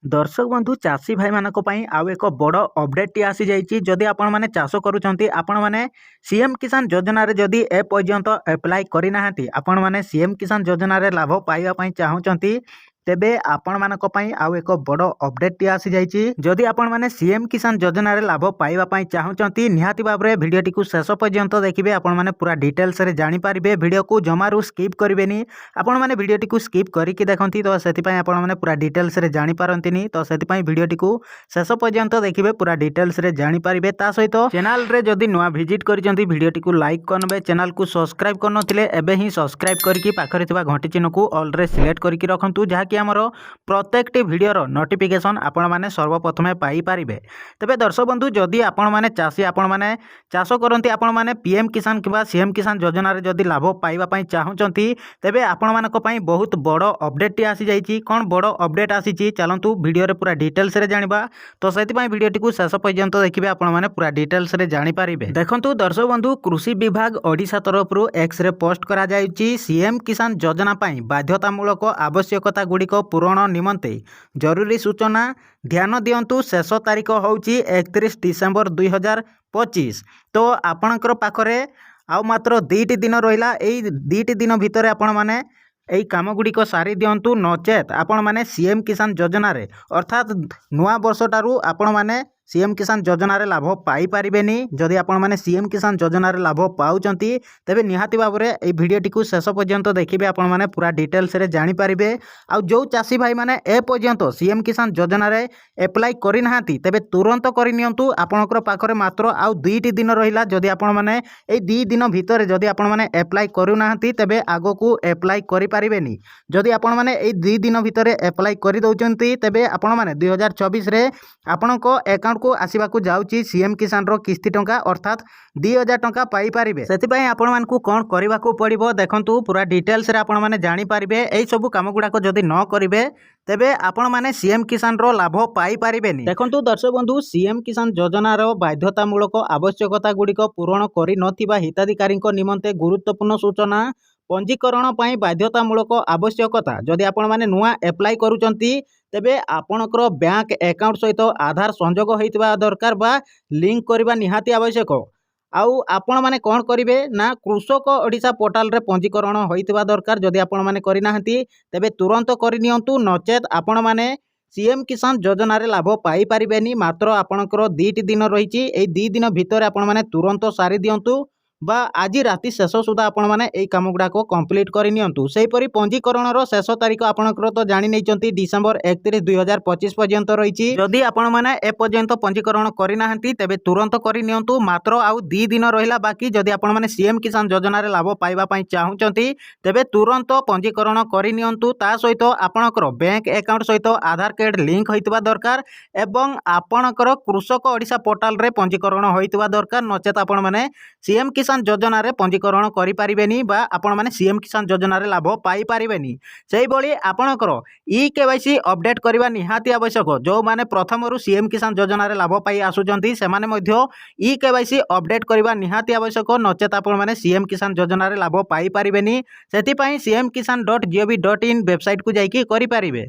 दर्शक बंधु चाषी भाई मानक पई आउ एक बड़ अपडेट टी आसी जाइए। जदि आपण माने चाष करूछंती आपण माने सीएम किसान योजना रे जदि ए पर्यंत अप्लाई करि नाहंती आपण माने सीएम किसान योजना रे लाभ पाइबा पई चाहूचंती तेबे आपण मानक पई आउ एक बड़ अपडेट टी आसी जाइए। जदि आपण माने सीएम किसान योजना रे लाभ पाइबा पई चाहूचंती निहाती भाबरे वीडियो टी को शेष पर्यंत देखिबे। आपण माने पूरा डिटेल्स रे जानि पारिबे। वीडियो को जमारू स्किप करिवेनी। आपण माने वीडियो टी को स्किप करिकि देखंती तो सेति पई आपण माने पूरा डिटेल्स रे जानि पारंतिनी। तो सेति पई वीडियो टी को शेष पर्यंत देखिबे पूरा डिटेल्स रे जानि पारिबे। ता सहित चैनल रे जदि नुआ विजिट करिसंती वीडियो टी को लाइक करनबे। चैनल को सब्सक्राइब करनथिले एबे ही सब्सक्राइब करके पाखरे थिबा घंटी चिन्ह को ऑल रे सिलेक्ट करके रखंतु जहा कि हमर प्रत्येक टी वीडियो रो नोटिफिकेशन आपण माने सर्वप्रथमे पाई पारिबे। तबे दर्शक बंधु जदि आपण माने चासी आपण माने चाष करंती आपण माने पीएम किसान किबा सीएम किसान योजना रे जदि लाभ पाइबा पई चाहूचंती तेबे आपण मानक पई बहुत बड़ अपडेट टी आसी जाइछि। कोन बड़ अपडेट आसीछि चलंतु वीडियो रे पूरा डिटेल्स रे जानिबा। तो सेति पई वीडियो टी को शेष पर्यंत देखिबे आपण माने पूरा डिटेल्स रे जानि पारिबे। देखंतु दर्शक बंधु कृषि विभाग ओडिशा तरफ रु एक्स रे पोस्ट करा जाइछि। सीएम किसान योजना पई बाध्यतामूलक आवश्यकता गुडी को पूरण निमंते जरूरी सूचना ध्यान दियंतु। शेष तारीख होउछि 31 डिसेंबर 2025। तो आपणकर पाखरे आउ मात्र 2 दिन रहिला। एई 2 दिन भितरे आपण माने एई काम गुड़िक सारी दियंतु नचेत आपण माने सीएम किसान योजना रे अर्थात नुआ वर्षटारू आपण माने सीएम किसान योजना रे लाभ पाई पारिबेनी। जदि आपण माने सीएम किसान योजना रे लाभ पाउचंती तेबे निहाती भाबरे एई वीडियो टी को शेष पर्यंत देखिबे। आपण माने पूरा डिटेल्स रे जानि पारिबे। आ जो चासी भाई माने ए पर्यंत सीएम किसान योजना रे अप्लाई करि नाहांती तेबे तुरंत करि नियंतु। आपणकर पाखरे मात्र आउ 2 दिन रहिला। जदि आपण माने एई 2 दिन भितरे जदि आपण माने अप्लाई करू नाहांती तेबे आगो को अप्लाई करि पारिबेनी। जदि आपण माने एई 2 दिन भितरे अप्लाई करि दउचंती तेबे आपण माने 2024 रे आपणको अकाउंट को आसीबा को जाउची सीएम किसान रो किस्ती टंका अर्थात 2000 टंका पाई पारिबे। सेति पई आपण मान को कोन करबा को पड़िबो देखंतु पूरा डिटेल्स रे आपण माने जानि पारिबे। एई सब काम गुडा को जदि न करिवे तेबे आपण माने सीएम किसान रो लाभ पाई पारिबेनी। देखंतु दर्शक बंधु सीएम किसान योजना रो बाध्यतामूलक आवश्यकता गुडी को पूरण करि नथिबा हिताधिकारी निमंते गुरुत्वपूर्ण सूचना पंजीकरण पाई बाध्यतामूलक आवश्यकता। जदि आपण माने नुआ अप्लाई करूचंती तेबे आपणकर बैंक अकाउंट सहित आधार संजोग होइतबा दरकार बा लिंक करबा निहाती आवश्यक। आउ आपण माने कोन करिवे ना कृषक ओडिशा पोर्टल रे पंजीकरण होइतबा दरकार। जदि आपण माने करि नाहंती तेबे तुरंत करि नियंतु नचेत आपण माने सीएम किसान योजना रे लाभ पाई पारिबेनी। मात्र आपणकर 2 दिन रहिछि। एई 2 दिन भितर आपण माने तुरंत सारी दियंतु बा आज राति शेष सुधा आपण माने एई काम गुडा को कंप्लीट करि नियंतु। सेहि परि पंजीकरण रो शेष तारीख आपणकर तो जानि नैचंती डिसेंबर 31 2025 पर्यंत रहिछि। जदि आपण माने ए पर्यंत पंजीकरण करि नाहंती तेबे तुरंत करि नियंतु। मात्र आउ 2 दिन रहिला बाकी। जदि आपण माने सीएम किसान योजना रे लाभ पाइबा पई चाहूचंती तेबे तुरंत पंजीकरण करि नियंतु। ता सहित आपणकर बैंक अकाउंट सहित आधार कार्ड लिंक होइतबा दरकार एवं आपणकर कृषक ओडिशा पोर्टल रे पंजीकरण होइतबा दरकार। नचेत आपण माने सीएम किसान योजना रे पंजीकरण करि पारिबेनी बा आपण माने सीएम किसान योजना रे लाभ पाई पारिबेनी। सेहि बळी आपणकर ई केवाईसी अपडेट करबा निहाती आवश्यक। जो माने प्रथम रु सीएम किसान योजना रे लाभ पाई आसुचंती से माने मध्य ई केवाईसी अपडेट करबा निहाती आवश्यक। नचेत आपण माने सीएम किसान योजना रे लाभ पाई पारिबेनी। सेति पई cmkisan.gov.in वेबसाइट को जाईकी करि पारिबे।